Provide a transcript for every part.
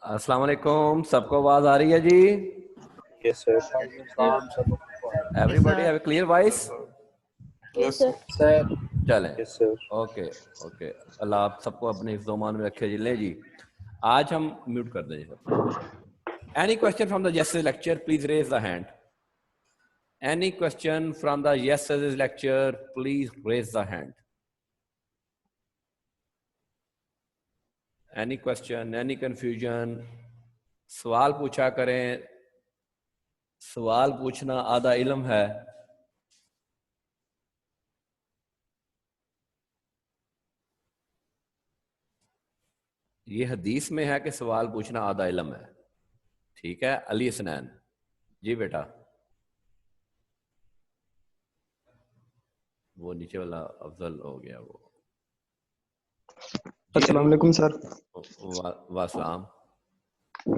अस्सलाम वालेकुम, सबको आवाज आ रही है जी? Yes, sir. Everybody have clear voice? Yes, sir. चलें, Yes, sir. Okay okay. अल्लाह आप सबको अपने हिफ्ज़-ओ-मान में रखे जी। ले जी, आज हम म्यूट कर दें सबको। Any question from the yes lecture, please raise the hand. Any question from the yes lecture, please raise the hand. Any question, any confusion? सवाल पूछा करें, सवाल पूछना आधा इल्म है। ये हदीस में है कि सवाल पूछना आधा इल्म है। ठीक है अली हसनैन जी बेटा, वो नीचे वाला अफजल हो गया वो। अस्सलाम वालेकुम सर। वासलाम।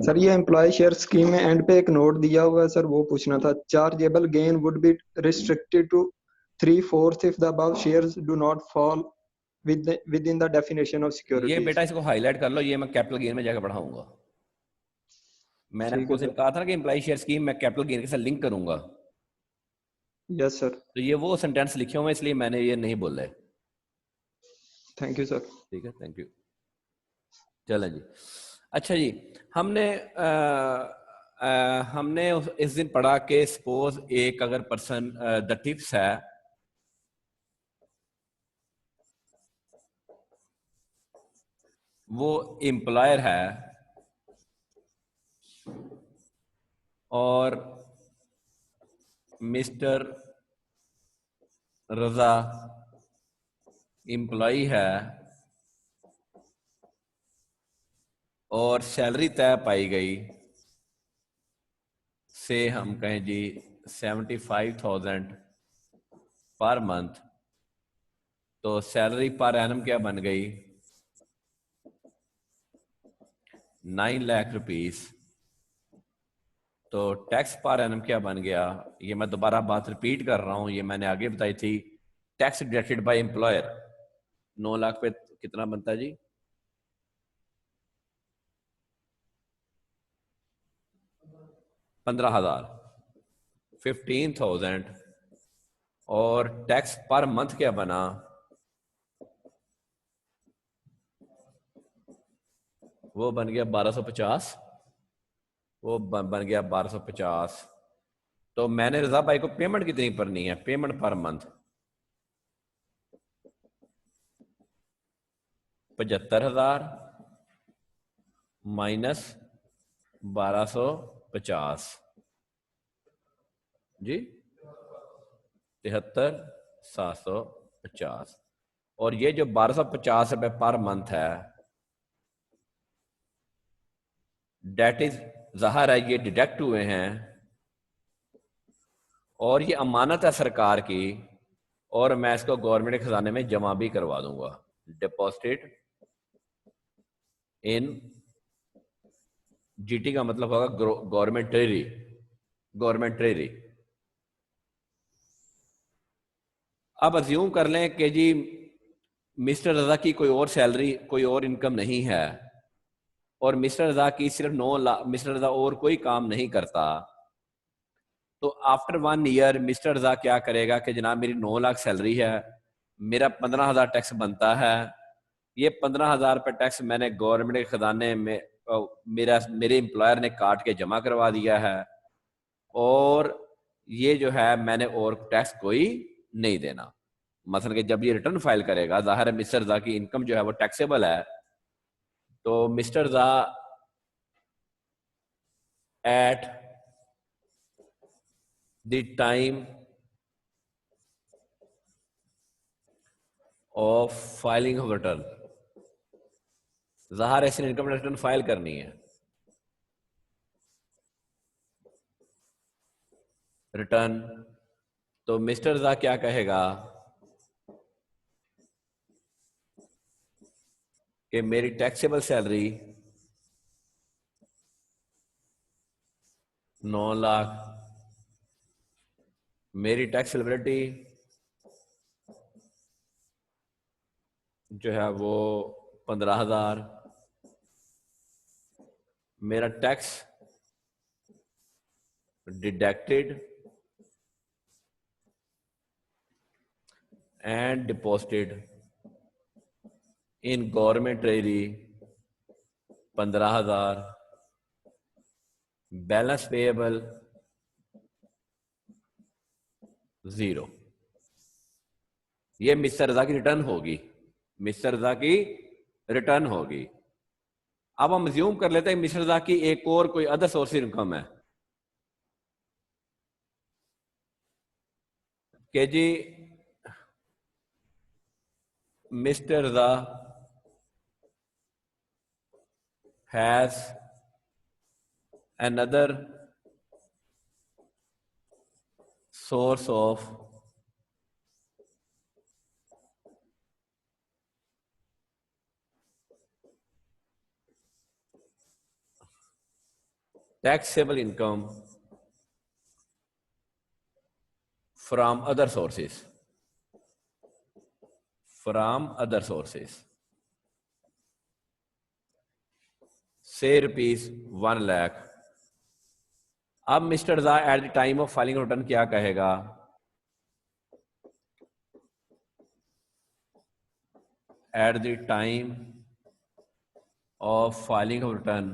सर ये एम्प्लॉय शेयर स्कीम में एंड पे एक नोट दिया हुआ है सर, वो पूछना था। Chargeable gain would be restricted to 3/4 if the above shares do not fall within the definition of ये सिक्योरिटीज। बेटा इसको हाईलाइट कर लो, ये मैं कैपिटल गेन में जाकर पढ़ाऊंगा। मैंने ठीक आपको है सर। कहा था ना कि एम्प्लॉय शेयर स्कीम मैं कैपिटल गेन के साथ लिंक करूंगा। Yes sir. तो ये वो सेंटेंस लिखे हुए इसलिए मैंने ये नहीं बोला है। Thank you sir. ठीक है, थैंक यू। चलें जी। अच्छा जी, हमने इस दिन पढ़ा कि सपोज एक अगर पर्सन द टिप्स है, वो एम्प्लॉयर है और मिस्टर रजा एम्प्लॉय है और सैलरी तय पाई गई से हम कहें जी 75,000 पर मंथ, तो सैलरी पर एनम क्या बन गई? 9 लाख रुपीस। तो टैक्स पर एनम क्या बन गया? ये मैं दोबारा बात रिपीट कर रहा हूं, ये मैंने आगे बताई थी। Tax deducted by employer 9 lakh पे कितना बनता है जी? 15,000, 15,000। और टैक्स पर मंथ क्या बना? वो बन गया 1250। वो बन गया 1250। तो मैंने रजा भाई को पेमेंट कितनी करनी है? पेमेंट पर मंथ 75,000 माइनस 1250 जी 73,750। और ये जो 1250 रुपए पर मंथ है, डेट इज ज़ाहिर है ये डिडक्ट हुए हैं और ये अमानत है सरकार की, और मैं इसको गवर्नमेंट के खजाने में जमा भी करवा दूंगा। डिपॉजिटेड इन जीटी का मतलब होगा गवर्नमेंट ट्रेजरी, गवर्नमेंट ट्रेजरी। अब अज्यूम कर लें कि जी मिस्टर रजा की कोई और सैलरी, कोई और इनकम नहीं है और मिस्टर रजा की सिर्फ 9 लाख, मिस्टर रजा और कोई काम नहीं करता। तो आफ्टर 1 ईयर मिस्टर रजा क्या करेगा कि जनाब मेरी 9 लाख सैलरी है, मेरा 15,000 टैक्स बनता है, ये 15,000 रुपये टैक्स मैंने गवर्नमेंट के खजाने में मेरे एम्प्लॉयर ने काट के जमा करवा दिया है, और ये जो है मैंने और टैक्स कोई नहीं देना। मसलन कि जब ये रिटर्न फाइल करेगा, जाहिर है मिस्टर रजा की इनकम जो है वो टैक्सेबल है, तो mister Raza eight the time of filing of return, ज़ाहिर है इसने इनकम रिटर्न फाइल करनी है, रिटर्न। तो मिस्टर रजा क्या कहेगा कि मेरी टैक्सेबल सैलरी 9 लाख, मेरी टैक्स लिबिलिटी जो है वो 15,000, मेरा tax deducted and deposited in government treasury 15,000, balance payable 0। ये मिस्टर रजा की रिटर्न होगी, मिस्टर रजा की रिटर्न होगी। अब हम अज्यूम कर लेते हैं मिस्टर रजा की एक और कोई अदर सोर्स इनकम है कि जी mister Raza has another source of taxable income from other sources, say ₹1 lakh। अब mister Raza eight the time of filing return क्या कहेगा? At the time of filing return,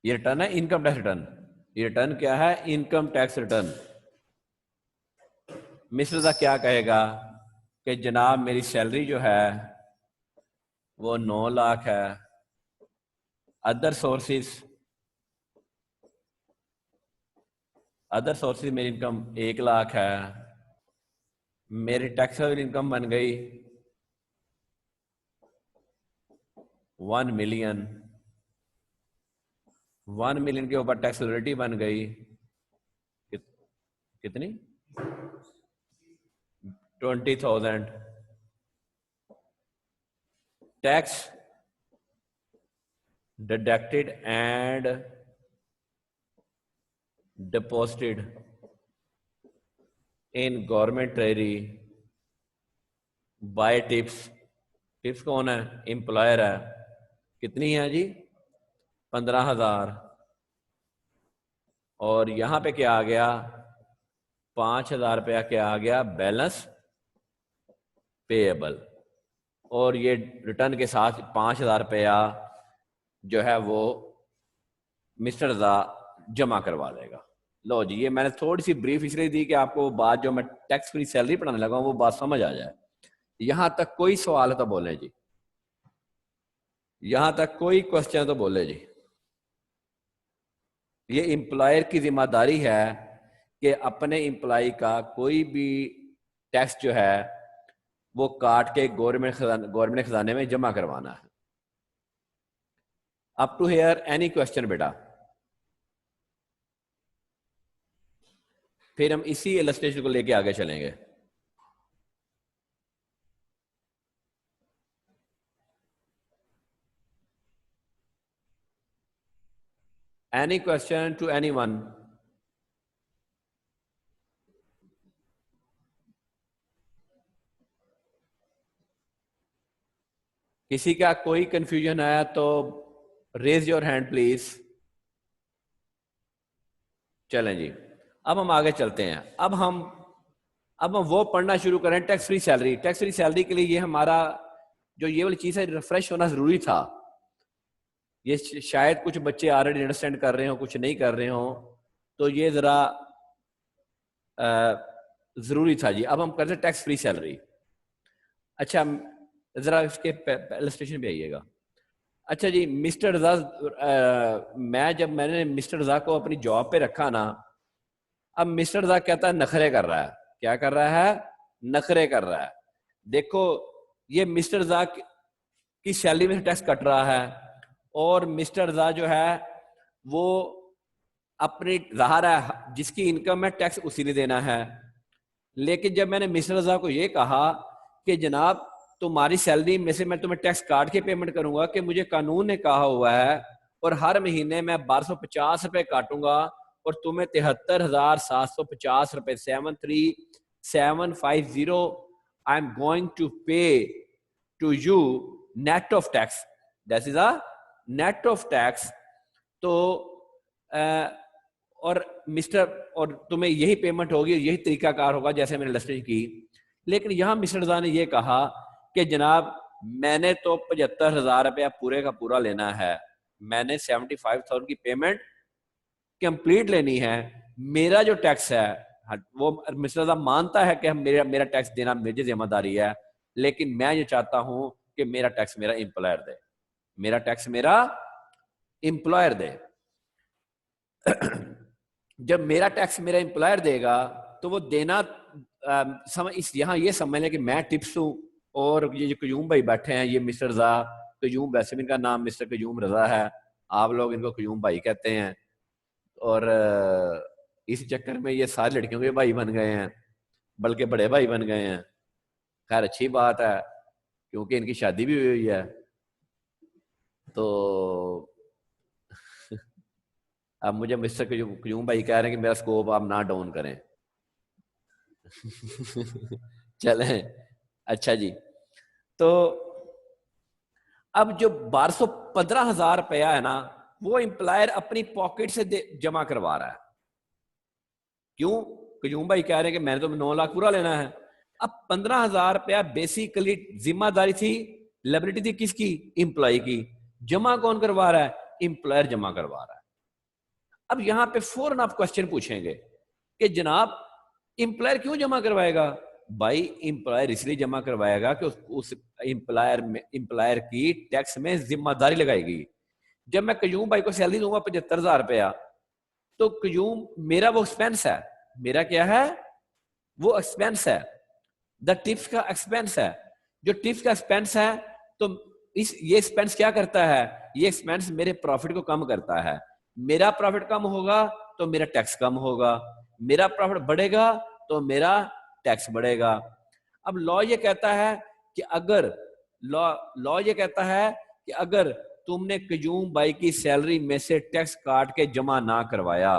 ये रिटर्न है इनकम टैक्स रिटर्न। ये return क्या है? Income tax return. Mister रजा क्या कहेगा कि जनाब मेरी सैलरी जो है वो 9 लाख है, अदर सोर्सेस मेरी इनकम 1 लाख है, मेरी टैक्सेबल इनकम बन गई 1 मिलियन, 1 मिलियन के ऊपर टैक्सेबिलिटी बन गई कितनी? 20,000। Tax deducted and deposited in government treasury by tips। Tips कौन है? एम्प्लॉयर है। कितनी है जी? 15,000। और यहां पे क्या आ गया? 5,000 रुपया क्या आ गया? Balance payable. और ये रिटर्न के साथ 5,000 रुपया जो है वो मिस्टर रजा जमा करवा देगा। लो जी, ये मैंने थोड़ी सी ब्रीफ इसलिए दी कि आपको बात जो मैं टैक्स फ्री सैलरी पढ़ाने लगा वो बात समझ आ जाए। यहां तक कोई सवाल है तो बोले जी, यहां तक कोई क्वेश्चन तो बोले जी। ये एम्प्लॉयर की जिम्मेदारी है कि अपने एम्प्लॉय का कोई भी टैक्स जो है वो काट के गवर्नमेंट खजाने में जमा करवाना है। Up to here any question बेटा? फिर हम इसी इलस्ट्रेशन को लेके आगे चलेंगे। Any question to anyone? किसी का कोई कंफ्यूजन आया तो रेज योर हैंड प्लीज। चलें जी, अब हम आगे चलते हैं। अब हम वो पढ़ना शुरू करें tax free salary. Tax free salary के लिए ये हमारा जो ये वाली चीज है रिफ्रेश होना जरूरी था। ये शायद कुछ बच्चे ऑलरेडी अंडरस्टैंड कर रहे हो, कुछ नहीं कर रहे हो, तो ये जरा जरूरी था जी। अब हम करते हैं टैक्स फ्री सैलरी। अच्छा, जरा इसके इलस्ट्रेशन पे आइएगा। अच्छा जी, मिस्टर रजा, मैंने मिस्टर रजा को अपनी जॉब पे रखा ना, अब मिस्टर रजा कहता है नखरे कर रहा है। क्या कर रहा है? नखरे कर रहा है। देखो, ये मिस्टर रजा की सैलरी में से टैक्स कट रहा है और मिस्टर रजा जो है वो अपनी ज़ाहिर है जिसकी इनकम है टैक्स उसी ने देना है। लेकिन जब मैंने मिस्टर रजा को ये कहा कि जनाब तुम्हारी सैलरी में से मैं तुम्हें टैक्स काट के पेमेंट करूंगा, कि मुझे कानून ने कहा हुआ है और हर महीने मैं 1250 रुपए काटूंगा और तुम्हें 73,750 रुपए 73750 I am going to pay to you net of tax, that is a net of tax. तो और मिस्टर, और तुम्हें यही पेमेंट होगी, यही तरीकाकार होगा जैसे मैंने लिस्टिंग की। लेकिन यहां मिस्टर रजा ने यह कहा कि जनाब मैंने तो 75,000 रुपया पूरे का पूरा लेना है, मैंने 75,000 की पेमेंट कंप्लीट लेनी है, मेरा जो टैक्स है वो मिस्टर रजा मानता है कि हम मेरा टैक्स देना मेरी जिम्मेदारी है, लेकिन मैं ये चाहता हूं कि मेरा टैक्स मेरा एम्प्लॉयर दे, मेरा टैक्स मेरा एम्प्लॉयर दे। जब मेरा टैक्स मेरा एम्प्लॉयर देगा तो वो देना इस यहाँ ये समझ लें कि मैं टिप्स हूँ, और ये जो कयूम भाई बैठे हैं ये मिस्टर रजा, कयूम, वैसे भी इनका नाम मिस्टर कयूम रजा है, आप लोग इनको कयूम भाई कहते हैं, और इस चक्कर में ये सारी लड़कियों के भाई बन गए हैं, बल्कि बड़े भाई बन गए हैं। खैर अच्छी बात है क्योंकि इनकी शादी भी हुई है। तो अब मुझे मिस्टर कयूम भाई कह रहे हैं कि मेरा स्कोप आप ना डाउन करें। चलें, अच्छा जी। तो अब जो 12,15,000 रुपया है ना, वो एम्प्लॉयर अपनी पॉकेट से जमा करवा रहा है। क्यों? कयूम भाई कह रहे हैं कि मैंने तो 9 लाख पूरा लेना है। अब 15,000 रुपया बेसिकली जिम्मेदारी थी, लायबिलिटी थी किसकी? एम्प्लॉय की। जमा कौन करवा रहा है? एम्प्लॉयर जमा करवा रहा है। अब यहां पे फौरन आप क्वेश्चन पूछेंगे कि जनाब एम्प्लॉयर क्यों जमा करवाएगा? भाई एम्प्लॉयर इसलिए जमा करवाएगा कि उस एम्प्लॉयर की टैक्स में जिम्मेदारी लगाएगी। जब मैं कयूम भाई को सैलरी दूंगा 75,000 रुपया, तो कयूम मेरा वो एक्सपेंस है, मेरा क्या है? वो एक्सपेंस है, द टिप्स का एक्सपेंस है। जो टिप्स का एक्सपेंस है, तो ये एक्सपेंस क्या करता है? ये एक्सपेंस मेरे प्रॉफिट को कम करता है। मेरा प्रॉफिट कम होगा तो मेरा टैक्स कम होगा, मेरा प्रॉफिट बढ़ेगा तो मेरा टैक्स बढ़ेगा। अब लॉ ये कहता है कि अगर लॉ ये कहता है कि अगर तुमने कयूम भाई की सैलरी में से टैक्स काट के जमा ना करवाया,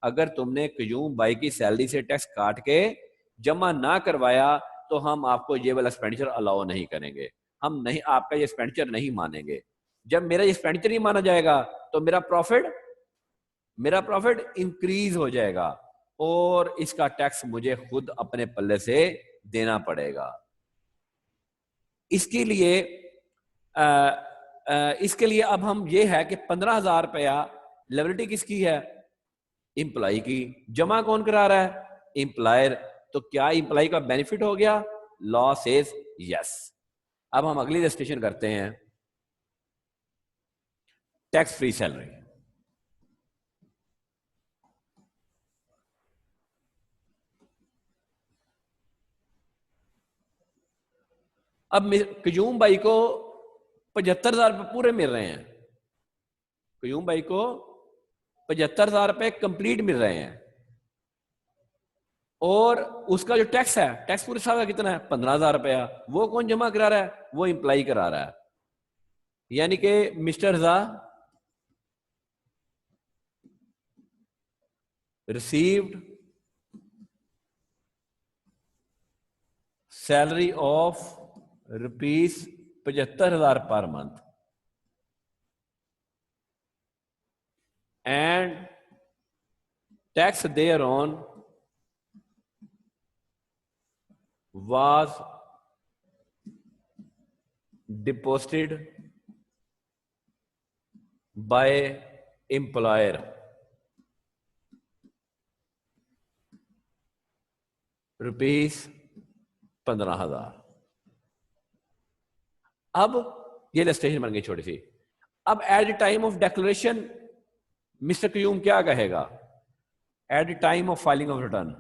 अगर तुमने कयूम भाई की सैलरी से टैक्स काट के जमा ना करवाया, तो हम आपको ये वाला एक्सपेंडिचर अलाउ नहीं करेंगे, हम नहीं, आपका ये एक्सपेंडिचर नहीं मानेंगे। जब मेरा ये एक्सपेंडिचर नहीं माना जाएगा तो मेरा प्रॉफिट इंक्रीज हो जाएगा और इसका टैक्स मुझे खुद अपने पल्ले से देना पड़ेगा। इसके लिए अब हम ये है कि 15,000 रुपया लायबिलिटी किसकी है? एम्प्लॉय की। जमा कौन करा रहा है? एम्प्लॉयर। तो क्या एम्प्लॉय का बेनिफिट हो गया? Law says yes. अब हम अगली रजिस्ट्रेशन करते हैं, टैक्स फ्री सैलरी। अब कयूम भाई को 75,000 रुपये पूरे मिल रहे हैं, कयूम भाई को 75,000 रुपये कंप्लीट मिल रहे हैं, और उसका जो टैक्स है, टैक्स पूरे साल का कितना है? 15,000 रुपया। वो कौन जमा करा रहा है? वो एम्प्लॉय करा रहा है। यानी कि mister Raza received salary of ₹75,000 per month and tax thereon was deposited by employer ₹15,000। अब ये इलस्ट्रेशन बन गई छोटी सी। अब at the time of declaration mister Qayyum क्या कहेगा? At the time of filing of return,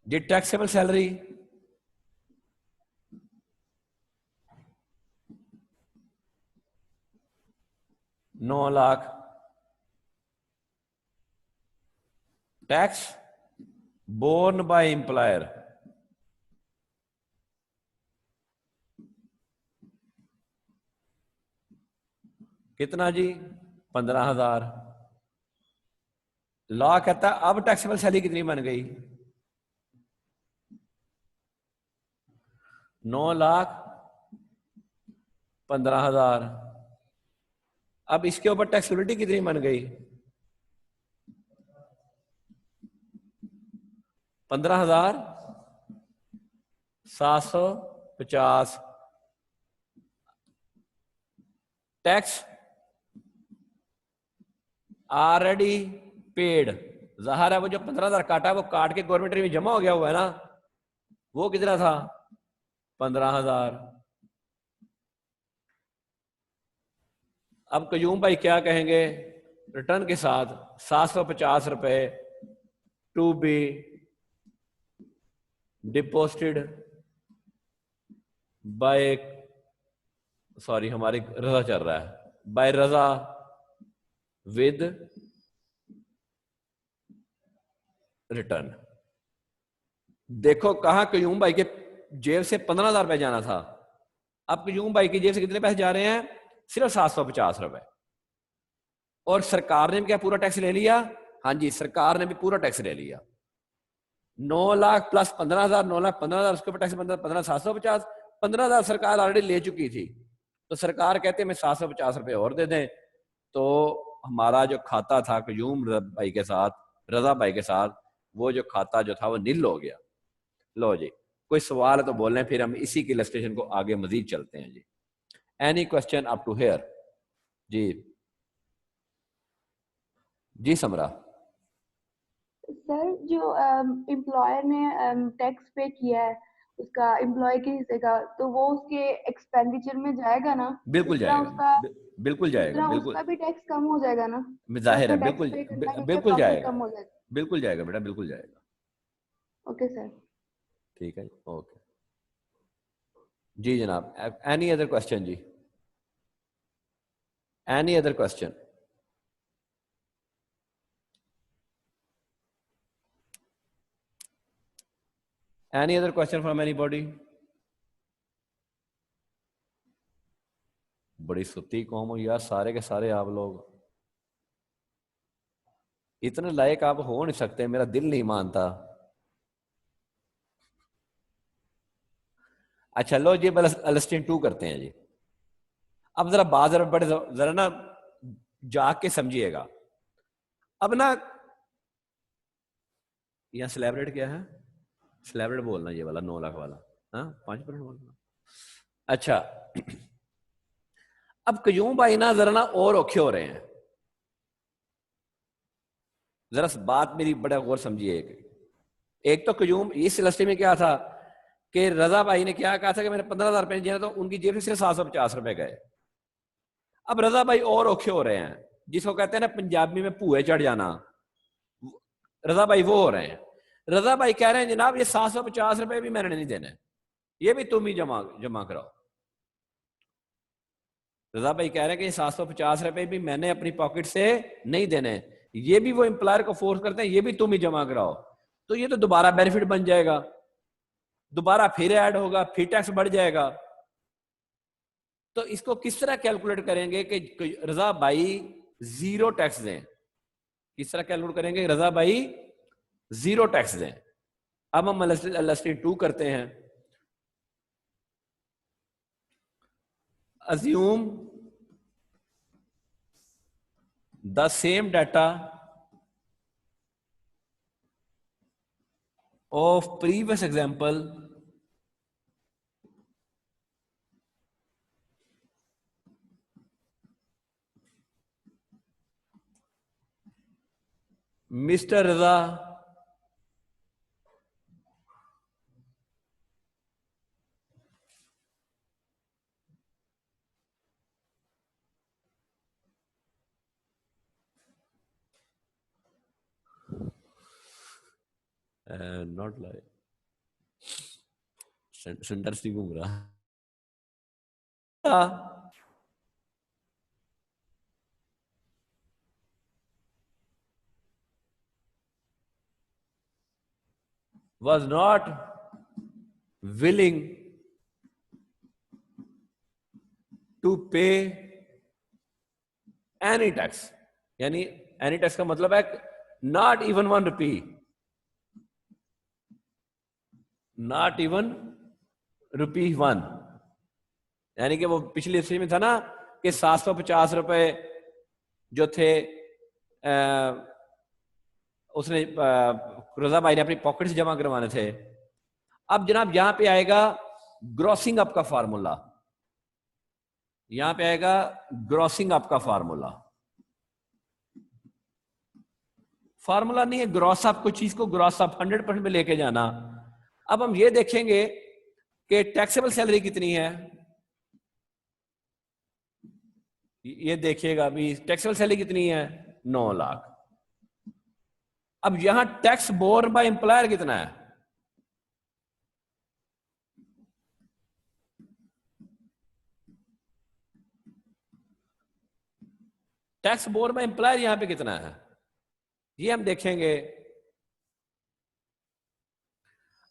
did taxable salary ₹9 lakh, tax borne by employer कितना जी? 15,000। लॉ कहता है अब टैक्सेबल सैलरी कितनी बन गई? 9,15,000। अब इसके ऊपर टैक्सेबिलिटी कितनी बन गई? 15,750। Tax already paid. जाहिर है वो जो 15,000 काटा वो काट के गवर्नमेंट में जमा हो गया हुआ है ना, वो कितना था? 15,000। अब कयूम भाई क्या कहेंगे? रिटर्न के साथ 750 रुपए to be deposited by, sorry हमारी रजा चल रहा है, बाय रजा विद रिटर्न। देखो कहां कयूम भाई के जेब से 15,000 रुपए जाना था, अब कयूम भाई की जेब से कितने पैसे जा रहे हैं? सिर्फ 750 रुपए। और सरकार ने भी क्या पूरा टैक्स ले लिया? हाँ जी, सरकार ने भी पूरा टैक्स ले लिया। 9 लाख प्लस 15,000, 9 लाख 15,000, उसके ऊपर टैक्स 15,750। 15,000 सरकार ऑलरेडी ले चुकी थी, तो सरकार कहते हैं मैं 750 रुपए और दे दें, तो हमारा जो खाता था कयूम भाई के साथ, रजा भाई के साथ, वो जो खाता जो था वो नील हो गया। लो जी, कोई सवाल है तो बोलें, फिर हम इसी की इलस्ट्रेशन को आगे मजीद चलते हैं जी। Any question up to here? जी जी समरा। सर जो एम्प्लॉयर ने टैक्स पे किया है उसका एम्प्लॉय के हिस्से का, तो वो उसके एक्सपेंडिचर में जाएगा ना? बिल्कुल जिस तरह जाएगा, उसका बिल्कुल जाएगा, जितना बिल्कुल उसका भी टैक्स कम हो जाएगा ना, जाहिर है, उसको टैक्स बिल्कुल पे करना है, बिल्कुल उसका जाएगा, कम हो जाएगा। बिल्कुल जाएगा बेटा, बिल्कुल जाएगा। Okay sir. ठीक है, ओके जी जनाब। एनी अदर क्वेश्चन जी? Any other question? Any other question from anybody? बड़ी सुती कौम हो यार, सारे के सारे आप लोग इतने लायक आप हो नहीं सकते, मेरा दिल नहीं मानता। अच्छा लो जी, अलस्टीन 2 करते हैं जी। अब जरा बात जरा बड़े जरा ना जाग के समझिएगा। अब ना यहाँ स्लैब क्या है? स्लैब बोलना ये वाला 9 लाख वाला, हाँ 5% बोलना। अच्छा अब कयूम भाई ना जरा ना और औखे हो रहे हैं, जरा बात मेरी बड़ा गौर समझिए। एक तो कयूम इस इलस्ट्री में क्या था कि रजा भाई ने क्या कहा था कि मैंने 15,000 रुपए दिए, तो उनकी जेब से सिर्फ 750 रुपए गए। अब रजा भाई और औखे हो रहे हैं, जिसको कहते हैं ना पंजाबी में भूए चढ़ जाना, रजा भाई वो हो रहे हैं। रजा भाई कह रहे हैं जनाब ये 750 रुपए भी मैंने नहीं देने, ये भी तुम ही जमा कराओ। रजा भाई कह रहे हैं कि 750 रुपए भी मैंने अपनी पॉकेट से नहीं देने, ये भी वो एम्प्लॉयर को फोर्स करते हैं, ये भी तुम ही जमा कराओ। तो ये तो दोबारा बेनिफिट बन जाएगा, दोबारा फिर ऐड होगा, फिर टैक्स बढ़ जाएगा। तो इसको किस तरह कैलकुलेट करेंगे कि रजा भाई जीरो टैक्स दें? किस तरह कैलकुलेट करेंगे रजा भाई जीरो टैक्स दें? अब हम इलस्ट्रेशन 2 करते हैं। assume the same data of previous example Mr. Raza not like sentence नहीं घूम रहा was not willing to pay any tax, यानी एनी टैक्स का मतलब है not even 1 rupee, not even ₹1, यानी कि वो पिछली स्थिति में था ना कि 750 रुपए जो थे उसने रोजा भाई ने अपनी पॉकेट से जमा करवाने थे। अब जनाब यहां पे आएगा ग्रॉसिंग अप का फार्मूला, यहां पे आएगा ग्रॉसिंग अप का फार्मूला। फार्मूला नहीं है ग्रॉस अप, कोई चीज को ग्रॉस अप 100% में लेके जाना। अब हम ये देखेंगे कि टैक्सेबल सैलरी कितनी है, ये देखिएगा अभी टैक्सेबल सैलरी कितनी है 9 लाख। अब यहां टैक्स बोर्न बाय एम्प्लॉयर कितना है, टैक्स बोर्न बाय एम्प्लॉयर यहां पे कितना है, ये हम देखेंगे।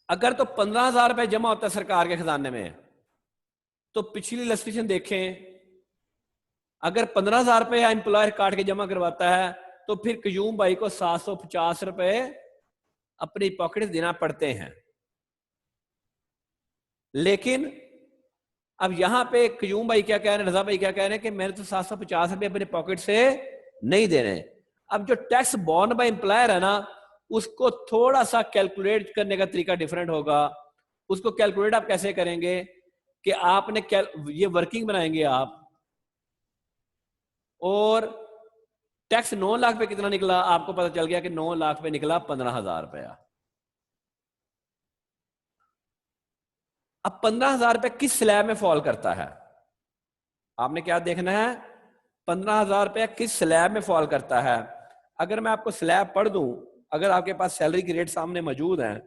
अगर तो 15,000 रुपए जमा होता है सरकार के खजाने में, तो पिछली इलस्ट्रेशन देखें, अगर 15,000 रुपए एम्प्लॉयर काट के जमा करवाता है तो फिर कयूम भाई को 750 रुपए अपनी पॉकेट से देना पड़ते हैं। लेकिन अब यहां पे कयूम भाई क्या कह रहे हैं, रजा भाई क्या कह रहे हैं कि मैंने तो 750 रुपए अपने पॉकेट से नहीं देने। अब जो टैक्स बॉर्न बाय एम्प्लॉयर है ना, उसको थोड़ा सा कैलकुलेट करने का तरीका डिफरेंट होगा। उसको कैलकुलेट आप कैसे करेंगे कि आपने ये वर्किंग बनाएंगे आप, और टैक्स 9 लाख पे कितना निकला, आपको पता चल गया कि 9 लाख पे निकला 15,000 रुपया। अब 15,000 रुपये किस स्लैब में फॉल करता है, आपने क्या देखना है, 15,000 रुपया किस स्लैब में फॉल करता है। अगर मैं आपको स्लैब पढ़ दूं, अगर आपके पास सैलरी की रेट सामने मौजूद है,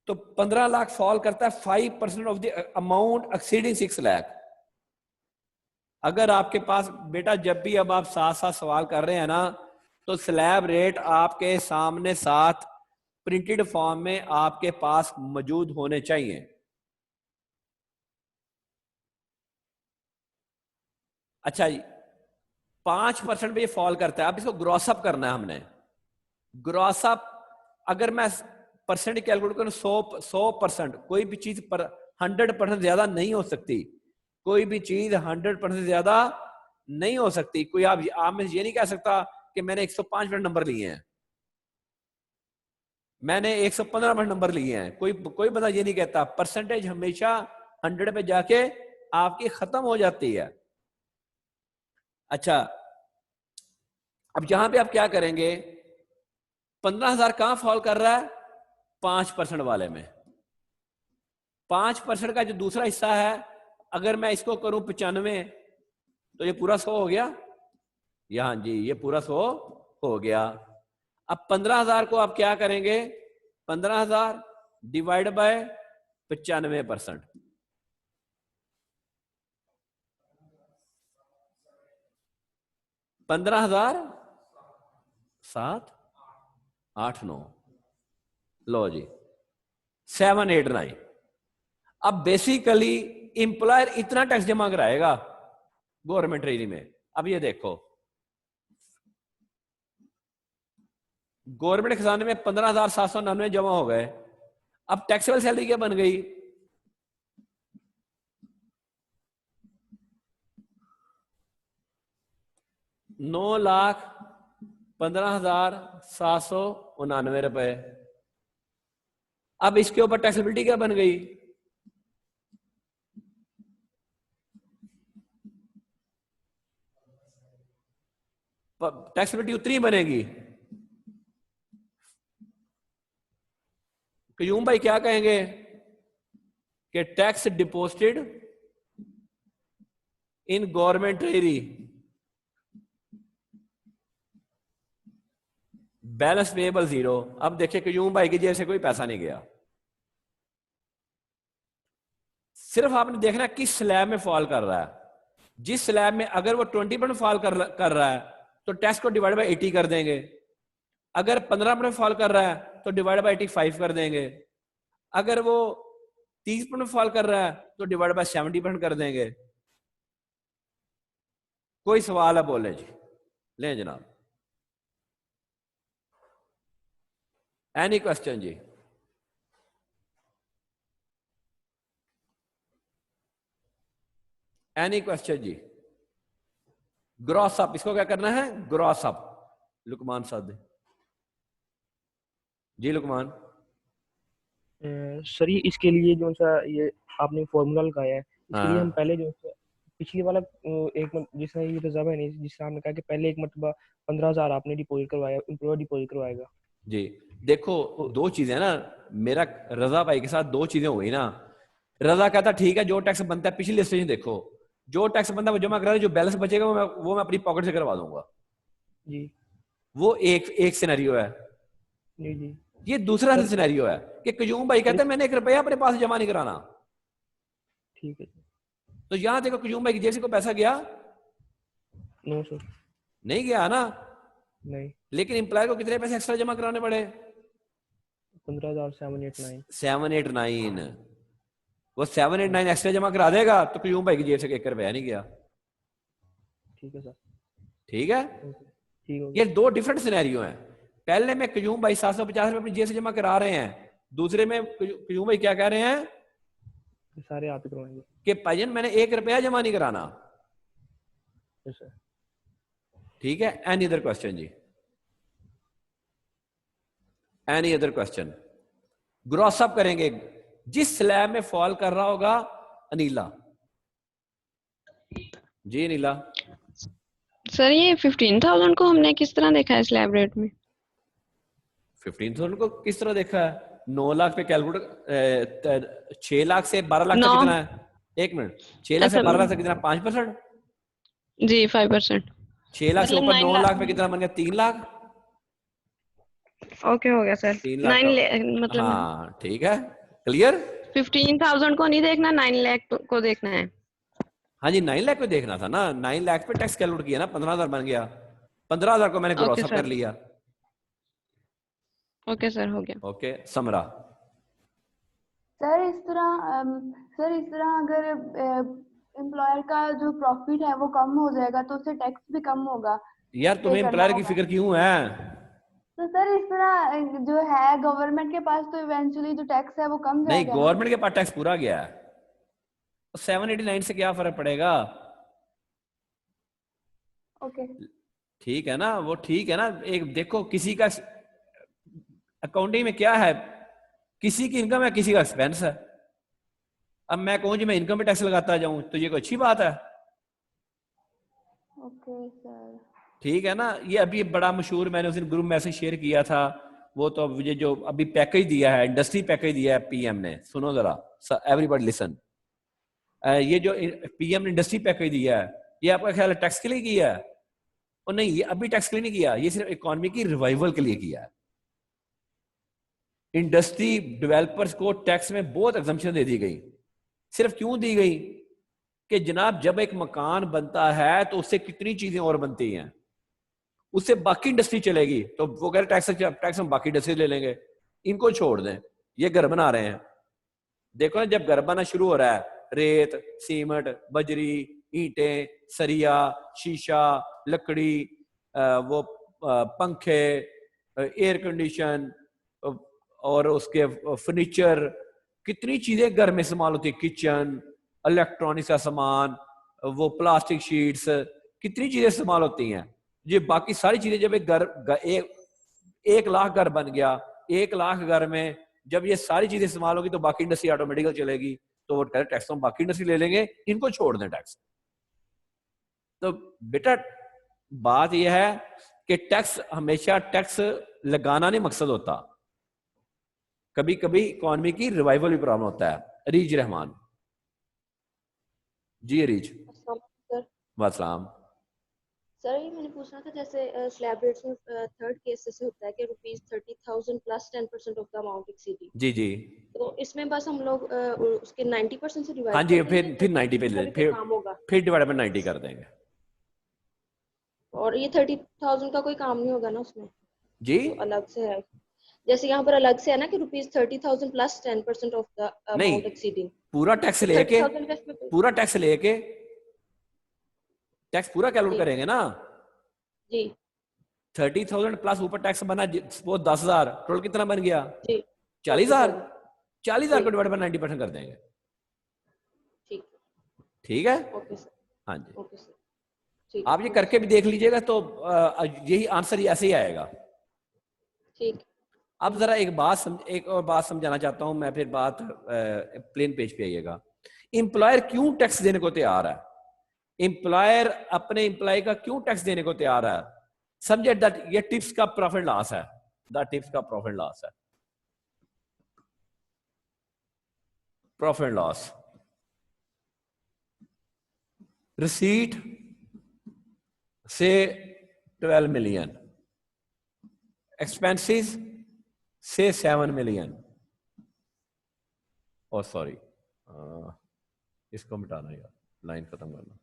तो 15 लाख फॉल करता है 5% of the amount exceeding 6 lakh. अगर आपके पास बेटा जब भी अब आप साथ साथ सवाल कर रहे हैं ना, तो स्लैब रेट आपके सामने साथ प्रिंटेड फॉर्म में आपके पास मौजूद होने चाहिए। अच्छा जी, 5% पे ये फॉल करता है। अब इसको ग्रॉस अप करना है हमने। ग्रॉस अप अगर मैं परसेंट कैलकुलेट करूं, 100%, कोई भी चीज पर 100% ज्यादा नहीं हो सकती, कोई भी चीज 100% ज्यादा नहीं हो सकती। कोई आप में ये नहीं कह सकता कि मैंने 105% नंबर लिए हैं, मैंने 115% नंबर लिए हैं, कोई बंदा ये नहीं कहता। परसेंटेज हमेशा 100 पे जाके आपकी खत्म हो जाती है। अच्छा, अब यहां पे आप क्या करेंगे, 15,000 कहां फॉल कर रहा है, 5% वाले में। 5% का जो दूसरा हिस्सा है, अगर मैं इसको करूं 95, तो ये पूरा 100 हो गया, यहां जी ये पूरा 100 हो गया। अब 15,000 को आप क्या करेंगे, 15,000 डिवाइड बाय 95%, 15,000 7 8 9, लो जी 7 8 9। अब बेसिकली एम्प्लॉयर इतना टैक्स जमा कराएगा गवर्नमेंट ट्रेजरी में। अब ये देखो, गवर्नमेंट खजाने में 15,799 जमा हो गए। अब टैक्सेबल सैलरी क्या बन गई, ₹9,15,799। अब इसके ऊपर टैक्सेबिलिटी क्या बन गई, टैक्सेबिलिटी उतनी बनेगी। कयूम भाई क्या कहेंगे कि tax deposited in government treasury, balance payable 0। अब देखिए कयूम भाई की जेब से कोई पैसा नहीं गया, सिर्फ आपने देखना किस स्लैब में फॉल कर रहा है। जिस स्लैब में अगर वो 20% फॉल कर रहा है तो टैक्स को डिवाइड बाय 80 कर देंगे। अगर 15% फॉल कर रहा है तो डिवाइड बाय 85 कर देंगे। अगर वो 30% फॉल कर रहा है तो डिवाइड बाय 70% कर देंगे। कोई सवाल है बोले जी, लें जनाब। एनी क्वेश्चन जी? एनी क्वेश्चन जी? ग्रॉस अप, इसको क्या करना है? Gross up. लुकमान साहब जी। लुकमान सर ये इसके लिए जो सा ये आपने फॉर्मूला लगाया है, इसके लिए हम हाँ पहले जो सा पिछली वाला जिसने ये रिजर्व है नहीं, जिससे आपने कहा कि पहले एक मरतबा 15,000 आपने डिपॉजिट करवाया, एम्प्लॉयर डिपॉजिट करवाएगा। जी, देखो दो चीजें ना, मेरा रजा भाई के साथ दो चीजें हुई ना। रजा कहता ठीक है जो टैक्स बनता है पिछली लिस्ट में देखो, जो टैक्स बनता है वो जमा करा, जो बैलेंस बचेगा वो मैं अपनी पॉकेट से करवा दूंगा। जी वो एक सिनेरियो है। जी जी ये दूसरा सर। सिनेरियो है कि कयूम भाई कहते हैं मैंने 1 रुपया अपने पास जमा नहीं कराना। ठीक है सर। तो यहां देखो कयूम भाई की जेब से कोई पैसा गया? No sir. नहीं गया ना। नहीं। लेकिन एम्प्लॉय को कितने पैसे एक्स्ट्रा जमा कराने पड़े? 15,789। 789। वो 789 एक्स्ट्रा जमा करा देगा तो कयूम भाई की जेब से 1 रुपया नहीं गया। ठीक है सर। ठीक है, ठीक हो ये गया। दो डिफरेंट सिनेरियो हैं। पहले में कयूम भाई 750 रुपए अपनी जेब से जमा करा रहे हैं, दूसरे में कयूम भाई क्या कह रहे हैं ये सारे आप ही करवाएंगे। कि भाईजान मैंने 1 रुपया जमा नहीं कराना। Yes sir. ठीक है, एनी अदर क्वेश्चन जी? Any other question? Gross up करेंगे, जिस स्लैब में फॉल कर रहा होगा अनीला जी। अनीला सर ये 15,000 को हमने किस तरह देखा है स्लैब रेट में? 15,000 को किस तरह देखा है? 9 लाख पे कैलकुलेट, 6 लाख से 12 लाख तक 9 कितना है? 1 मिनट, 6 लाख से अच्छा 12 लाख तक कितना? 5%। जी 5%। 6 लाख से मतलब ऊपर 9 9 लाख लाख पे कितना बन गया? 3 लाख। ओके हो गया सर। 3 लाख 9 का, मतलब हाँ ठीक है, क्लियर। 15,000 को नहीं देखना, 9 लाख को देखना है। हाँ जी, 9 लाख को देखना था ना। 9 लाख पे टैक्स कैलकुलेट किया ना, 15,000 बन गया। 15,000 को मैंने ग्रॉस ओके अप कर सर। लिया। ओके सर, हो गया। ओके समरा। सर इस तरह अगर एम्प्लॉयर का जो प्रॉफिट है वो कम हो जाएगा तो उससे टैक्स भी कम होगा। यार पे तुम्हें करना एम्प्लॉयर की होगा। फिक्र क्यों है? तो सर इस तरह जो है गवर्नमेंट के पास तो इवेंचुअली जो टैक्स है वो कम नहीं, जाएगा ना। गवर्नमेंट के पास टैक्स पूरा गया है, तो 789 से क्या फर्क पड़ेगा? ओके ठीक है ना, वो ठीक है ना। एक देखो, किसी का अकाउंटिंग में क्या है, किसी की इनकम है, किसी का एक्सपेंस है। अब मैं कहूं जी मैं इनकम पे टैक्स लगाता जाऊं तो ये कोई अच्छी बात है? Okay sir. ठीक है ना। ये अभी बड़ा मशहूर, मैंने उस दिन ग्रुप मैसेज शेयर किया था, वो तो ये जो अभी पैकेज दिया है, इंडस्ट्री पैकेज दिया है पीएम ने, सुनो जरा एवरीबॉडी लिसन। ये जो पीएम ने इंडस्ट्री पैकेज दिया है, ये आपका ख्याल है टैक्स के लिए किया है? और नहीं, ये अभी टैक्स के लिए नहीं किया, ये सिर्फ इकोनॉमी की रिवाइवल के लिए किया है। इंडस्ट्री डेवलपर्स को टैक्स में बहुत एग्जम्पशन दे दी गई। सिर्फ क्यों दी गई कि जनाब जब एक मकान बनता है तो उससे कितनी चीजें और बनती हैं, उससे बाकी इंडस्ट्री चलेगी, तो वो कह रहे टैक्स हम बाकी इंडस्ट्री ले लेंगे, इनको छोड़ दें, ये घर बना रहे हैं। देखो ना, जब घर बनना शुरू हो रहा है, रेत, सीमेंट, बजरी, ईंटें, सरिया, शीशा, लकड़ी, वो पंखे, एयर कंडीशन और उसके फर्नीचर, कितनी चीजें घर में इस्तेमाल होती है, किचन, इलेक्ट्रॉनिक्स का सामान, वो प्लास्टिक शीट्स, कितनी चीजें इस्तेमाल होती हैं। ये बाकी सारी चीजें जब एक घर 1 लाख घर बन गया, 1 लाख घर में जब ये सारी चीजें इस्तेमाल होगी तो बाकी इंडस्ट्री ऑटोमेटिकल चलेगी। तो वो टैक्स हम बाकी इंडस्ट्री ले लेंगे, इनको छोड़ दें टैक्स। तो बेटा बात यह है कि टैक्स हमेशा टैक्स लगाना नहीं मकसद होता, कभी कभी इकोनॉमी की रिवाइवल भी प्रॉब्लम होता है। अरीज रहमान जी। अरीज सर वासलाम। सर ये मैंने पूछना था, जैसे स्लैब रेट्स में थर्ड केस से होता है कि ₹30,000 plus 10% of the amount exceeding. जी जी। तो इसमें बस हम लोग उसके 90% से डिवाइड हाँ जी, कर देंगे, फिर 90 पे ले, फिर काम होगा। फिर डिवाइड बाय 90 कर देंगे। और ये 30,000 का कोई काम नहीं होगा ना उसमें जी, जो अलग से है, जैसे यहाँ पर अलग से है ना कि ₹30,000 प्लस 10% ऑफ द नहीं, अमाउंट एक्सीडिंग। पूरा टैक्स लेके, 30,000 का इसमें पूरा टैक्स लेके टैक्स पूरा कैलकुलेट जी। करेंगे ना। जी 30,000 प्लस ऊपर टैक्स बना, सपोज 10,000, टोटल कितना बन गया? जी 40,000। 40,000 जी। को डिवाइड बाय 90% कर देंगे। ठीक ठीक है, ओके सर। हाँ जी। ओके सर ठीक आप ये करके भी देख लीजिएगा तो यही आंसर ऐसे ही आएगा। ठीक। अब जरा एक और बात समझाना चाहता हूं मैं, फिर बात प्लेन पेज पे आइएगा। एम्प्लॉयर क्यों टैक्स देने को तैयार है? एम्प्लॉयर अपने एम्प्लॉय का क्यों टैक्स देने को तैयार है? सब्जेक्ट दैट ये टिप्स का प्रॉफिट लॉस है, द टिप्स का प्रॉफिट लॉस है। प्रॉफिट लॉस, रिसीट से 12 मिलियन, एक्सपेंसेस से 7 मिलियन। और सॉरी, इसको मिटाना यार, लाइन खत्म करना।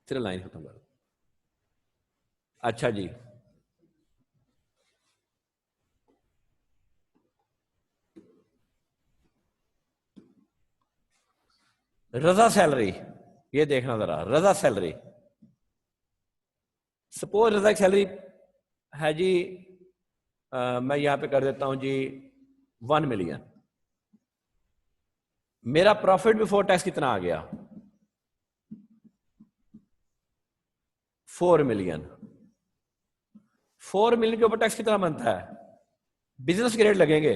सिर्फ लाइन खत्म कर। अच्छा जी, रजा सैलरी, ये देखना जरा, रजा सैलरी। सपोज रजा की सैलरी है जी, मैं यहां पे कर देता हूं जी 1 मिलियन। मेरा प्रॉफिट बिफोर टैक्स कितना आ गया? 4 मिलियन। 4 मिलियन के ऊपर टैक्स कितना बनता है? बिजनेस के रेट लगेंगे,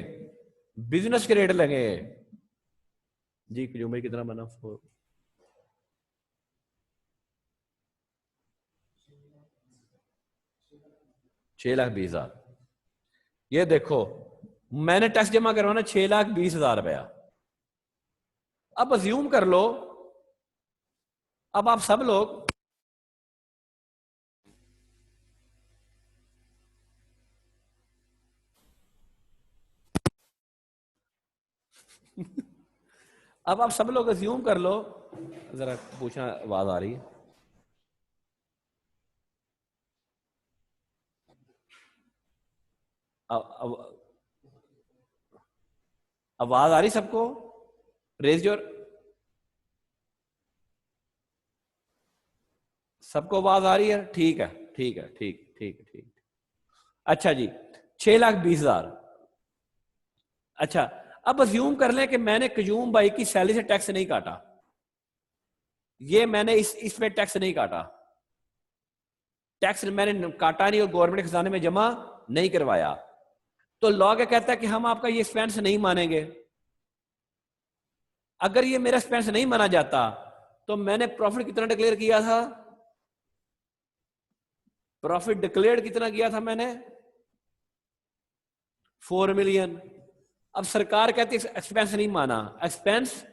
बिजनेस के रेट लगेंगे जी। भाई कितना बना? 4, ₹6,20,000। ये देखो मैंने टैक्स जमा करवाना 6,20,000 रुपया। अब अज्यूम कर लो, अब आप सब लोग अब आप सब लोग अज्यूम कर लो, जरा पूछना, आवाज आ रही है? आवाज आ रही सबको? रेज योर, सबको आवाज आ रही है? ठीक है, ठीक है, ठीक ठीक ठीक। अच्छा जी, 6,20,000। अच्छा, अब अज्यूम कर लें कि मैंने कयूम भाई की सैलरी से टैक्स नहीं काटा, ये मैंने इसमें टैक्स नहीं काटा, टैक्स मैंने काटा नहीं और गवर्नमेंट खजाने में जमा नहीं करवाया, तो लॉ क्या कहता है कि हम आपका ये एक्सपेंस नहीं मानेंगे। अगर ये मेरा एक्सपेंस नहीं माना जाता तो मैंने प्रॉफिट कितना डिक्लेयर किया था? प्रॉफिट डिक्लेयर कितना किया था मैंने? 4 मिलियन। अब सरकार कहती है एक्सपेंस नहीं माना, एक्सपेंस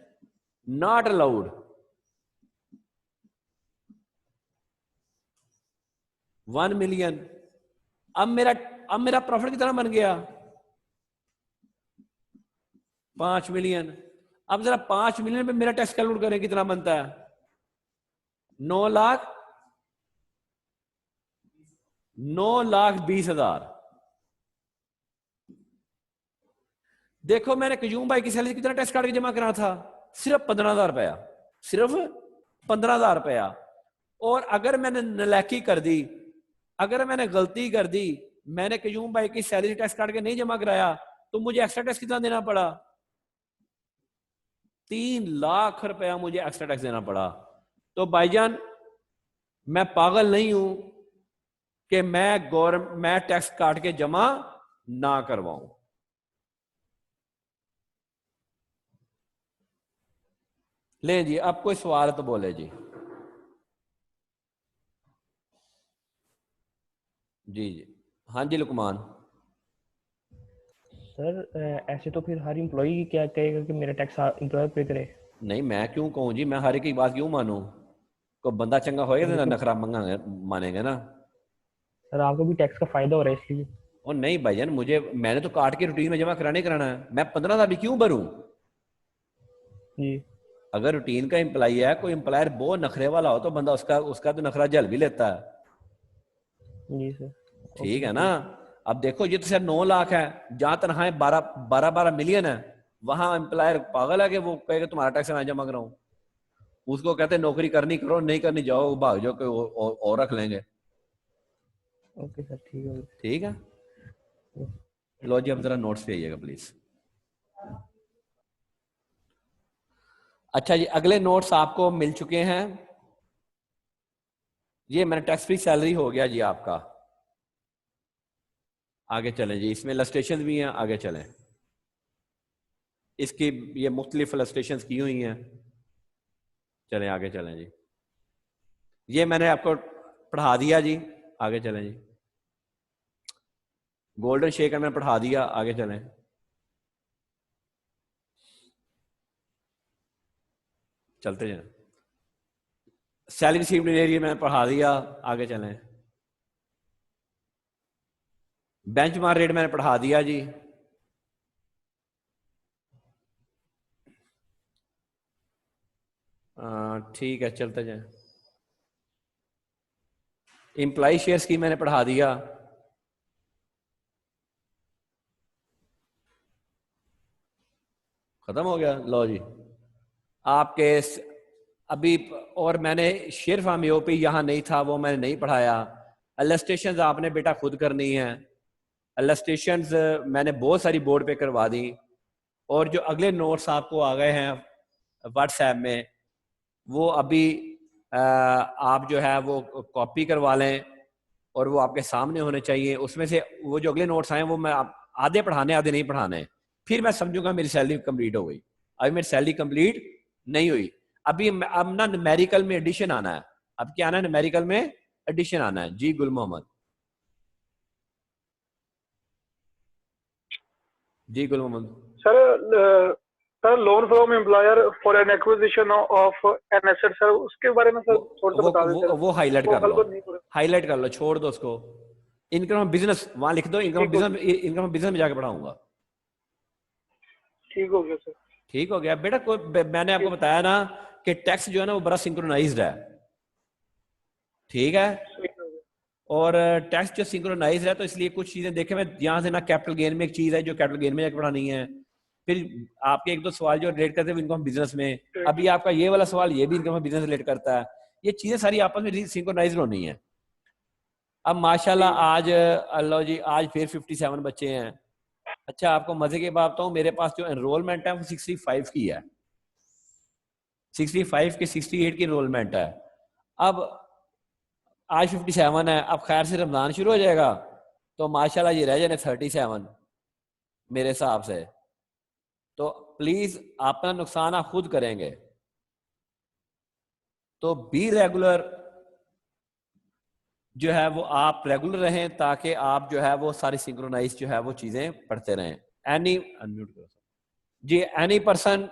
नॉट अलाउड। 1 मिलियन। अब मेरा प्रॉफिट कितना बन गया? 5 मिलियन। अब जरा 5 मिलियन पे मेरा टैक्स कैलकुलेट करें, कितना बनता है? 9,20,000। देखो मैंने कयूम भाई की सैलरी कितना टैक्स काट के जमा करा था? सिर्फ 15,000 रुपया, सिर्फ 15,000 रुपया। और अगर मैंने नलायकी कर दी, अगर मैंने गलती कर दी, मैंने कयूम भाई की सैलरी टैक्स काट के नहीं जमा कराया, तो मुझे एक्स्ट्रा टैक्स कितना देना पड़ा? 3 लाख रुपया मुझे एक्स्ट्रा टैक्स देना पड़ा। तो भाईजान मैं पागल नहीं हूं कि मैं टैक्स काट के जमा ना करवाऊं। ले जी, अब कोई सवाल तो बोले जी। जी जी, हाँ जी लुकमान। सर ऐसे तो फिर हर एम्प्लॉय क्या कहेगा कि मेरा टैक्स एम्प्लॉयर पे करे? नहीं, मैं क्यों कहूं जी, मैं हर एक की बात क्यों मानूं? कोई बंदा चंगा होएगा तो नखरा मानेगा ना। सर आपको भी टैक्स का फायदा हो रहा है इसलिए। और नहीं भाईजान, मैंने तो काट के रूटीन में जमा कराना है। मैं 15,000 भी क्यों भरूं? जी अगर रूटीन का एम्प्लॉय है, कोई एम्प्लॉयर बहुत नखरे वाला हो तो बंदा उसका तो नखरा झेल भी लेता है। जी सर, ठीक है ना। अब देखो ये तो सिर्फ 9 लाख है, जहां तनख्वाहें 12 मिलियन है, वहां एम्प्लॉयर पागल है कि वो कहेगा तुम्हारा टैक्स मैं जमा कराऊं। उसको कहते हैं नौकरी करनी करो, नहीं करनी जाओ भाग जाओ, कोई और रख लेंगे। ओके सर, ठीक है। ठीक है, लो जी अब जरा नोट्स पे आइएगा प्लीज। अच्छा जी, अगले नोट्स आपको मिल चुके हैं। ये मैंने टैक्स फ्री सैलरी हो गया जी आपका। आगे चलें जी, इसमें इलस्ट्रेशन भी हैं, आगे चलें। इसकी ये मुख्तलिफ इलस्ट्रेशन की हुई हैं। चलें आगे चलें जी, ये मैंने आपको पढ़ा दिया जी, आगे चलें जी। गोल्डन शेकर मैंने पढ़ा दिया, आगे चलें। चलते जाएं। सैलरी रिसीव्ड इन एरिया मैंने पढ़ा दिया, आगे चलें। बेंचमार्क रेट मैंने पढ़ा दिया जी। ठीक है, चलते जाएं। एम्प्लॉय शेयर स्कीम मैंने पढ़ा दिया। खत्म हो गया, लो जी आपके अभी। और मैंने शेयर फार्म यूपी यहाँ नहीं था, वो मैंने नहीं पढ़ाया। अलिस्टेशन आपने बेटा खुद करनी है। अलिस्टेशन मैंने बहुत सारी बोर्ड पे करवा दी। और जो अगले नोट्स आपको आ गए हैं व्हाट्सएप में, वो अभी आप जो है वो कॉपी करवा लें और वो आपके सामने होने चाहिए। उसमें से वो जो अगले नोट्स आए वो मैं आधे पढ़ाने आधे नहीं पढ़ाने, फिर मैं समझूंगा मेरी सैलरी कंप्लीट हो गई। अभी मेरी सैलरी कंप्लीट नहीं हुई। अभी अब ना न्यूमेरिकल में एडिशन आना है। अब क्या आना है? न्यूमेरिकल में एडिशन आना है जी। Gul Mohammad ji, Gul Mohammad sir loan from employer for an acquisition of an asset, sir उसके बारे में सर थोड़ा सा बता दें। वो हाईलाइट कर लो, हाईलाइट कर लो, छोड़ दो उसको। इनकम बिजनेस वहां लिख दो, इनकम बिजनेस, इनकम बिजनेस में जाके पढ़ाऊंगा। ठीक हो गया सर। ठीक हो गया बेटा। मैंने आपको बताया ना कि टैक्स जो है ना वो बड़ा सिंक्रोनाइज्ड है। ठीक है, और टैक्स जो सिंक्रोनाइज है तो इसलिए कुछ चीजें देखें, मैं यहाँ से ना कैपिटल गेन में एक चीज है जो कैपिटल गेन में जाकर पढ़ानी है। फिर आपके एक दो सवाल जो रिलेट करते हैं इनकम बिजनेस में, अभी आपका ये वाला सवाल ये भी इनकम बिजनेस रिलेट करता है। ये चीजें सारी आपस में सिंक्रोनाइज होनी है। अब माशाल्लाह आज अल्लाह जी आज फिर 57 बच्चे हैं। अच्छा, आपको मजे की बात बताऊं, मेरे पास जो एनरोलमेंट है वो 65 की है। 65 की 68 की एनरोलमेंट है। अब आज 57 है। अब खैर से रमजान शुरू हो जाएगा तो माशाल्लाह ये रह जाने 37 मेरे हिसाब से। तो प्लीज अपना नुकसान आप खुद करेंगे। तो बी रेगुलर जो है वो आप रेगुलर रहें ताकि आप जो है वो सारी सिंक्रोनाइज जो है वो चीजें पढ़ते रहें। एनी अनम्यूट करो जी। एनी पर्सन,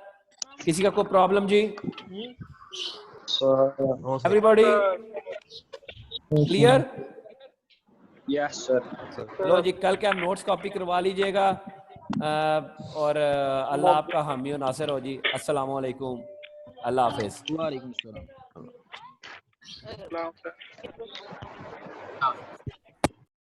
किसी का कोई प्रॉब्लम जी? Everybody clear? Yes sir. लो जी, कल के आप नोट्स कॉपी करवा लीजिएगा। और अल्लाह आपका हामी और नासिर हो जी। अस्सलाम वालेकुम, अल्लाह हाफिज। वालेकुम सलाम।